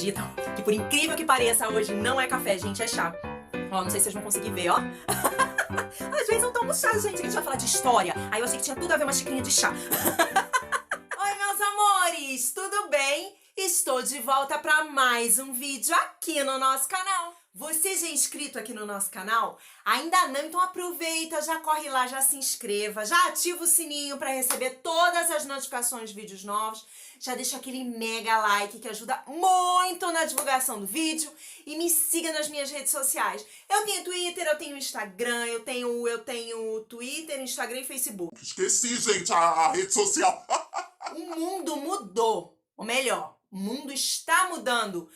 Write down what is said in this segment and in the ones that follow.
acreditam que, por incrível que pareça, hoje não é café, gente, é chá? Ó, não sei se vocês vão conseguir ver, ó. Às vezes eu tomo chá, gente, que a gente vai falar de história. Aí eu achei que tinha tudo a ver uma xicrinha de chá. Oi, meus amores, tudo bem? Estou de volta para mais um vídeo aqui no nosso canal. Você já é inscrito aqui no nosso canal? Ainda não? Então aproveita, já corre lá, já se inscreva, já ativa o sininho para receber todas as notificações de vídeos novos. Já deixa aquele mega like que ajuda muito na divulgação do vídeo e me siga nas minhas redes sociais. Eu tenho Twitter, eu tenho Instagram, eu tenho Twitter, Instagram e Facebook. Esqueci, gente, a rede social. O mundo mudou, ou melhor, o mundo está mudando.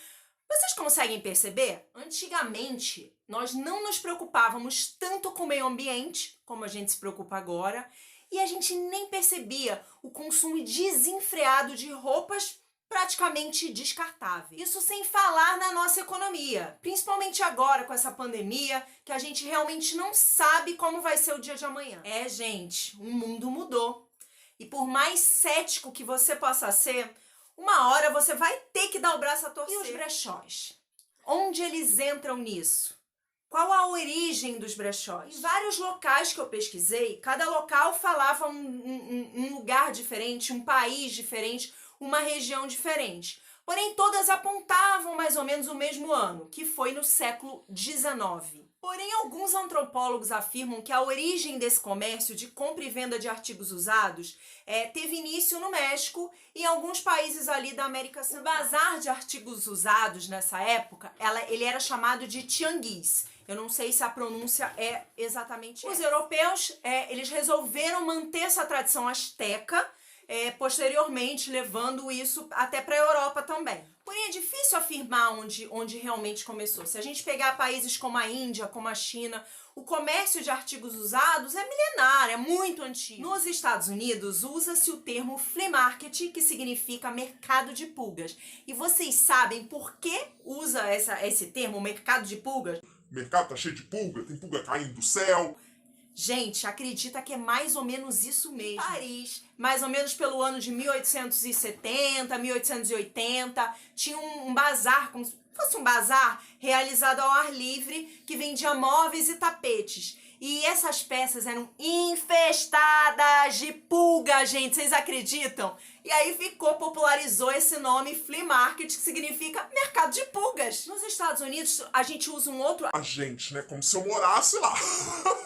Vocês conseguem perceber? Antigamente, nós não nos preocupávamos tanto com o meio ambiente como a gente se preocupa agora, e a gente nem percebia o consumo desenfreado de roupas praticamente descartáveis. Isso sem falar na nossa economia, principalmente agora com essa pandemia, que a gente realmente não sabe como vai ser o dia de amanhã. É, gente, o mundo mudou. E por mais cético que você possa ser, uma hora você vai ter que dar o braço a torcer. E os brechós? Onde eles entram nisso? Qual a origem dos brechós? Em vários locais que eu pesquisei, cada local falava um lugar diferente, um país diferente, uma região diferente. Porém, todas apontavam mais ou menos o mesmo ano, que foi no século XIX. Porém, alguns antropólogos afirmam que a origem desse comércio de compra e venda de artigos usados teve início no México e em alguns países ali da América Central. O bazar de artigos usados nessa época, ele era chamado de tianguis. Eu não sei se a pronúncia é exatamente essa. Os europeus, eles resolveram manter essa tradição asteca, posteriormente levando isso até para a Europa também. Porém, é difícil afirmar onde realmente começou. Se a gente pegar países como a Índia, como a China, o comércio de artigos usados é milenar, é muito antigo. Nos Estados Unidos, usa-se o termo flea market, que significa mercado de pulgas. E vocês sabem por que usa esse termo, mercado de pulgas? O mercado tá cheio de pulga, tem pulga caindo do céu. Gente, acredita que é mais ou menos isso mesmo. Paris, mais ou menos pelo ano de 1870, 1880, tinha um bazar, como se fosse um bazar realizado ao ar livre, que vendia móveis e tapetes. E essas peças eram infestadas de pulga, gente, vocês acreditam? E aí popularizou esse nome flea market, que significa mercado de pulgas. Nos Estados Unidos, a gente usa um outro... A gente, né? Como se eu morasse lá.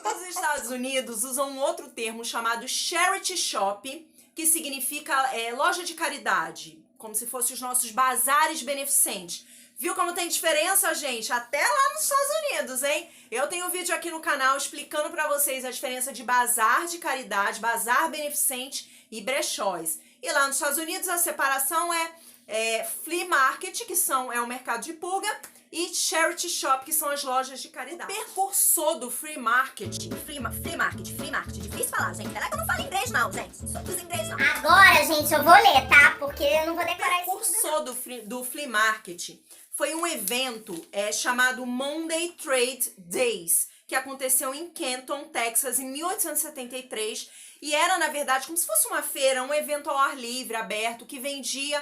Nos Estados Unidos, usam um outro termo chamado charity shop, que significa loja de caridade, como se fossem os nossos bazares beneficentes. Viu como tem diferença, gente? Até lá nos Estados Unidos, hein? Eu tenho um vídeo aqui no canal explicando pra vocês a diferença de bazar de caridade, bazar beneficente e brechós. E lá nos Estados Unidos a separação é flea market, que é o mercado de pulga, e charity shop, que são as lojas de caridade. O precursor do free market... Free market, difícil falar, gente. Será que eu não falo inglês não, gente? Sou dos inglês não. Agora, gente, eu vou ler, tá? Porque eu não vou decorar isso. O precursor do flea market foi um evento chamado Monday Trade Days, que aconteceu em Canton, Texas, em 1873, e era, na verdade, como se fosse uma feira, um evento ao ar livre, aberto, que vendia,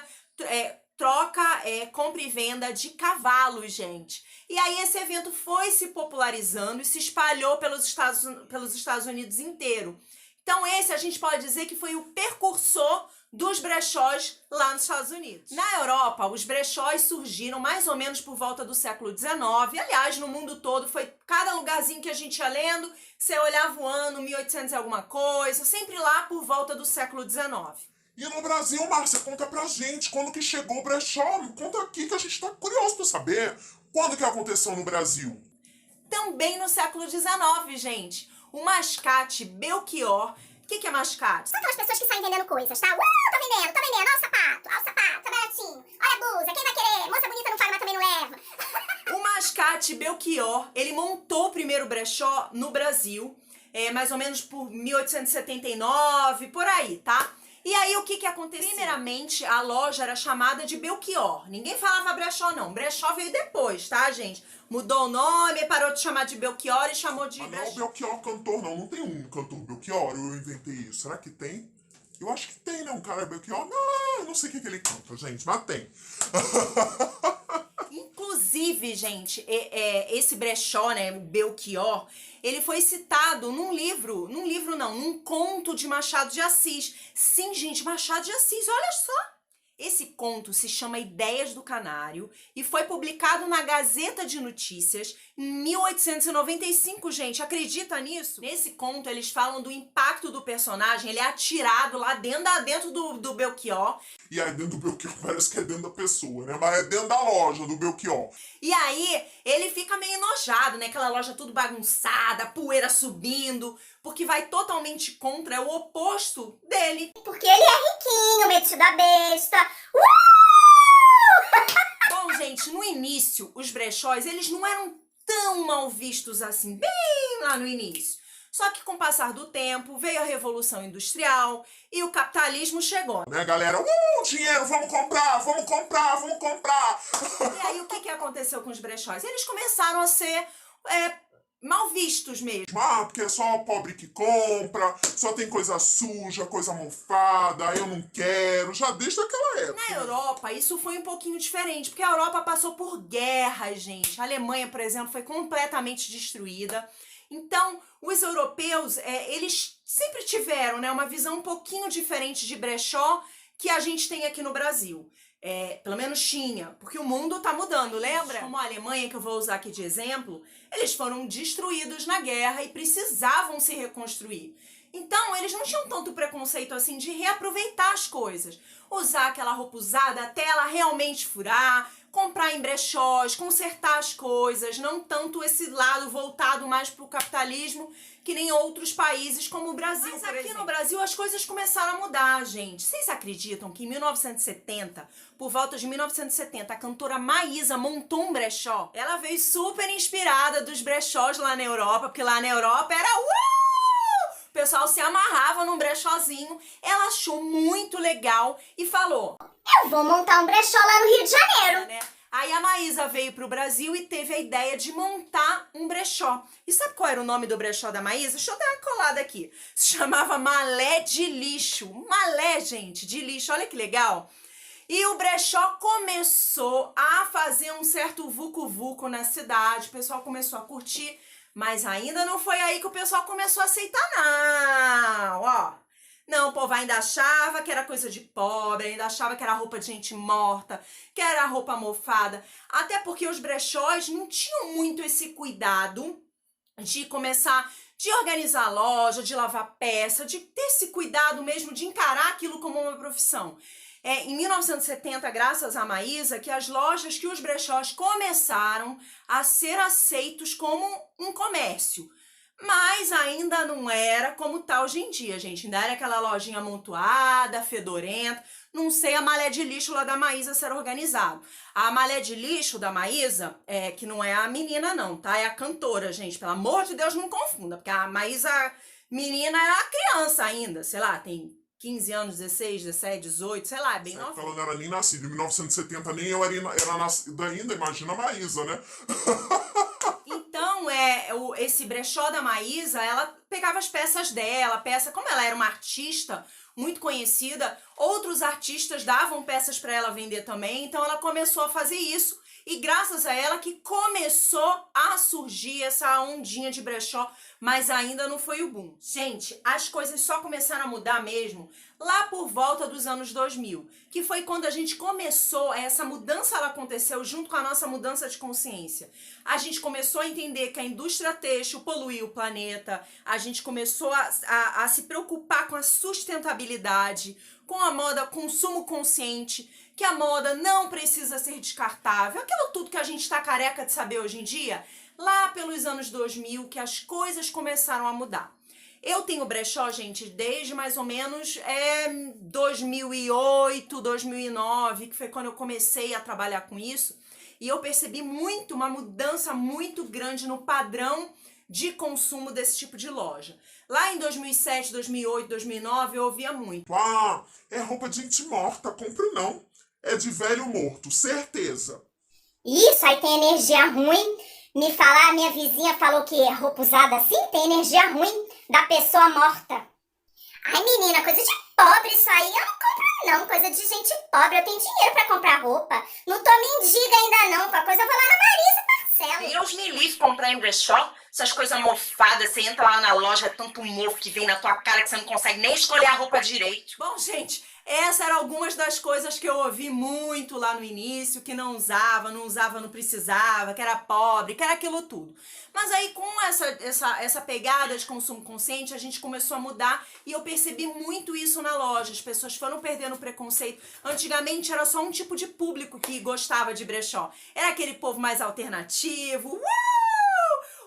compra e venda de cavalos, gente. E aí esse evento foi se popularizando e se espalhou pelos Estados Unidos inteiro. Então esse a gente pode dizer que foi o precursor dos brechós lá nos Estados Unidos. Na Europa, os brechós surgiram mais ou menos por volta do século XIX. Aliás, no mundo todo, foi cada lugarzinho que a gente ia lendo, você olhava o ano, 1800 e alguma coisa, sempre lá por volta do século XIX. E no Brasil, Márcia, conta pra gente quando que chegou o brechó. Conta aqui que a gente tá curioso pra saber quando que aconteceu no Brasil. Também no século XIX, gente. O mascate Belchior... O que é mascate? São aquelas pessoas que saem vendendo coisas, tá? Tô vendendo, olha o sapato, tá baratinho. Olha a blusa, quem vai querer? Moça bonita não fala, mas também não leva. O mascate Belchior, ele montou o primeiro brechó no Brasil, mais ou menos por 1879, por aí, tá? E aí, o que aconteceu? Primeiramente, a loja era chamada de Belchior. Ninguém falava brechó, não. Brechó veio depois, tá, gente? Mudou o nome, parou de chamar de Belchior e chamou de... Ah, não é o Belchior cantor, não. Não tem um cantor Belchior? Eu inventei isso. Será que tem? Eu acho que tem, né? Um cara Belchior. Não sei o que ele canta, gente, mas tem. Inclusive, gente, esse brechó, né, o Belchior, ele foi citado num conto de Machado de Assis. Sim, gente, Machado de Assis, olha só. Esse conto se chama Ideias do Canário e foi publicado na Gazeta de Notícias em 1895, gente. Acredita nisso? Nesse conto, eles falam do impacto do personagem. Ele é atirado lá dentro do Belchior. E aí dentro do Belchior parece que é dentro da pessoa, né? Mas é dentro da loja do Belchior. E aí, ele fica meio enojado, né? Aquela loja tudo bagunçada, poeira subindo, porque vai totalmente contra, é o oposto dele. Porque ele é riquinho, metido a besta. Bom, gente, no início, os brechós, eles não eram tão mal vistos assim, bem lá no início. Só que com o passar do tempo, veio a Revolução Industrial e o capitalismo chegou. Né, galera? Dinheiro, vamos comprar, vamos comprar, vamos comprar. E aí, o que aconteceu com os brechós? Eles começaram a ser mal vistos mesmo. Porque é só pobre que compra, só tem coisa suja, coisa mofada, eu não quero, já desde aquela época. Na Europa, isso foi um pouquinho diferente, porque a Europa passou por guerras, gente. A Alemanha, por exemplo, foi completamente destruída. Então, os europeus, eles sempre tiveram, né, uma visão um pouquinho diferente de brechó que a gente tem aqui no Brasil. Pelo menos tinha, porque o mundo tá mudando, lembra? Como a Alemanha, que eu vou usar aqui de exemplo, eles foram destruídos na guerra e precisavam se reconstruir. Então, eles não tinham tanto preconceito assim de reaproveitar as coisas. Usar aquela roupa usada até ela realmente furar, comprar em brechós, consertar as coisas, não tanto esse lado voltado mais pro capitalismo que nem outros países como o Brasil. Mas aqui no Brasil as coisas começaram a mudar, gente. Vocês acreditam que em 1970, por volta de 1970, a cantora Maísa montou um brechó? Ela veio super inspirada dos brechós lá na Europa, porque lá na Europa era o pessoal se amarrava num brechózinho. Ela achou muito legal e falou: Eu vou montar um brechó lá no Rio de Janeiro. né? Aí a Maísa veio pro Brasil e teve a ideia de montar um brechó. E sabe qual era o nome do brechó da Maísa? Deixa eu dar uma colada aqui. Se chamava Malé de Lixo. Malé, gente, de lixo. Olha que legal. E o brechó começou a fazer um certo vucu-vucu na cidade. O pessoal começou a curtir. Mas ainda não foi aí que o pessoal começou a aceitar, não. Ó. Não, o povo ainda achava que era coisa de pobre, ainda achava que era roupa de gente morta, que era roupa mofada. Até porque os brechós não tinham muito esse cuidado de começar, de organizar a loja, de lavar peça, de ter esse cuidado mesmo de encarar aquilo como uma profissão. Em 1970, graças a Maísa, que as lojas, que os brechós começaram a ser aceitos como um comércio. Mas ainda não era como tá hoje em dia, gente. Ainda era aquela lojinha amontoada, fedorenta. Não sei a malé de lixo lá da Maísa ser organizado. A malé de lixo da Maísa, que não é a menina não, tá? É a cantora, gente. Pelo amor de Deus, não confunda. Porque a Maísa, menina, era criança ainda. Sei lá, tem 15 anos, 16, 17, 18, sei lá, é bem nova. Ela não era nem nascida. Em 1970 nem eu era nascida ainda, imagina a Maísa, né? Então, esse brechó da Maísa, ela pegava as peças dela, como ela era uma artista muito conhecida, outros artistas davam peças para ela vender também, então ela começou a fazer isso. E graças a ela que começou a surgir essa ondinha de brechó, mas ainda não foi o boom. Gente, as coisas só começaram a mudar mesmo lá por volta dos anos 2000, que foi quando a gente começou, essa mudança ela aconteceu junto com a nossa mudança de consciência. A gente começou a entender que a indústria têxtil poluía o planeta, a gente começou a se preocupar com a sustentabilidade, com a moda consumo consciente, que a moda não precisa ser descartável, aquilo tudo que a gente tá careca de saber hoje em dia, lá pelos anos 2000 que as coisas começaram a mudar. Eu tenho brechó, gente, desde mais ou menos 2008, 2009, que foi quando eu comecei a trabalhar com isso, e eu percebi uma mudança muito grande no padrão de consumo desse tipo de loja. Lá em 2007, 2008, 2009, eu ouvia muito. É roupa de gente morta, compre não. É de velho morto, certeza. Isso, aí tem energia ruim. Me falar, minha vizinha falou que roupa usada assim tem energia ruim da pessoa morta. Ai, menina, coisa de pobre isso aí. Eu não compro, não. Coisa de gente pobre. Eu tenho dinheiro pra comprar roupa. Não tô mendiga ainda, não. Com a coisa eu vou lá na Marisa e parcelo. Deus me livre comprar em brechó. Essas coisas mofadas, você entra lá na loja, é tanto mofo que vem na tua cara que você não consegue nem escolher a roupa direito. Bom, gente, essas eram algumas das coisas que eu ouvi muito lá no início, que não usava, não precisava, que era pobre, que era aquilo tudo. Mas aí com essa pegada de consumo consciente, a gente começou a mudar e eu percebi muito isso na loja. As pessoas foram perdendo preconceito. Antigamente era só um tipo de público que gostava de brechó. Era aquele povo mais alternativo.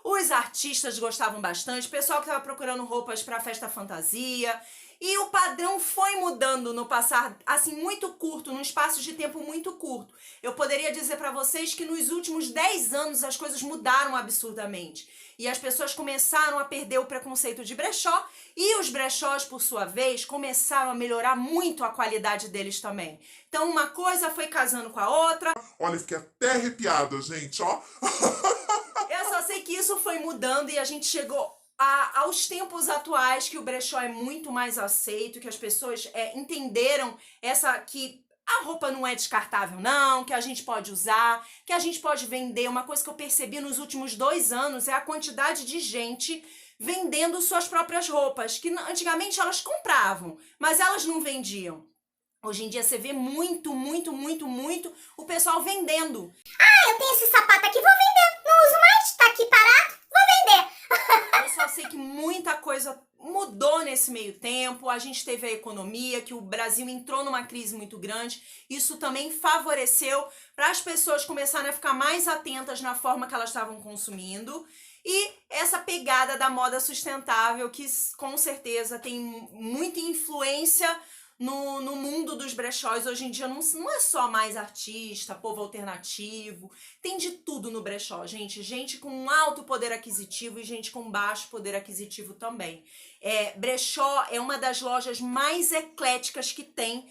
Os artistas gostavam bastante, o pessoal que estava procurando roupas para festa fantasia. E o padrão foi mudando no passar, assim, muito curto, num espaço de tempo muito curto. Eu poderia dizer para vocês que nos últimos 10 anos as coisas mudaram absurdamente. E as pessoas começaram a perder o preconceito de brechó e os brechós, por sua vez, começaram a melhorar muito a qualidade deles também. Então uma coisa foi casando com a outra. Olha, fiquei até arrepiada, gente, ó. Eu só sei que isso foi mudando e a gente chegou aos tempos atuais que o brechó é muito mais aceito, que as pessoas entenderam que a roupa não é descartável não, que a gente pode usar, que a gente pode vender. Uma coisa que eu percebi nos últimos 2 anos é a quantidade de gente vendendo suas próprias roupas, que antigamente elas compravam, mas elas não vendiam. Hoje em dia você vê muito o pessoal vendendo. Ah, eu tenho esse sapato aqui, vou vender. Não uso mais, tá aqui parado, vou vender. Eu só sei que muita coisa mudou nesse meio tempo. A gente teve a economia, que o Brasil entrou numa crise muito grande. Isso também favoreceu para as pessoas começarem a ficar mais atentas na forma que elas estavam consumindo. E essa pegada da moda sustentável, que com certeza tem muita influência no mundo dos brechós. Hoje em dia não é só mais artista, povo alternativo, tem de tudo no brechó, gente. Gente com um alto poder aquisitivo e gente com baixo poder aquisitivo também. Brechó é uma das lojas mais ecléticas que tem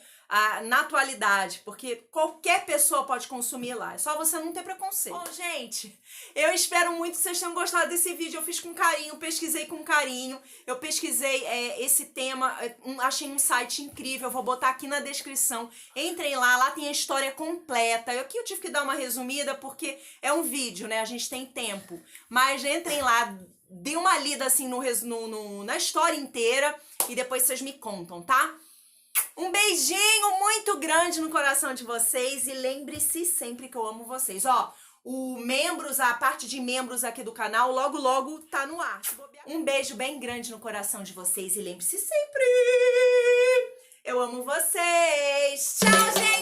na atualidade, porque qualquer pessoa pode consumir lá, é só você não ter preconceito. Bom, gente, eu espero muito que vocês tenham gostado desse vídeo. Eu fiz com carinho, pesquisei com carinho, eu pesquisei esse tema, achei um site incrível, vou botar aqui na descrição. Entrem lá tem a história completa. Aqui eu tive que dar uma resumida porque é um vídeo, né, a gente tem tempo, mas entrem lá, dê uma lida assim na história inteira e depois vocês me contam, tá? Um beijinho muito grande no coração de vocês e lembre-se sempre que eu amo vocês. Ó, a parte de membros aqui do canal logo tá no ar. Um beijo bem grande no coração de vocês e lembre-se sempre, eu amo vocês. Tchau, gente!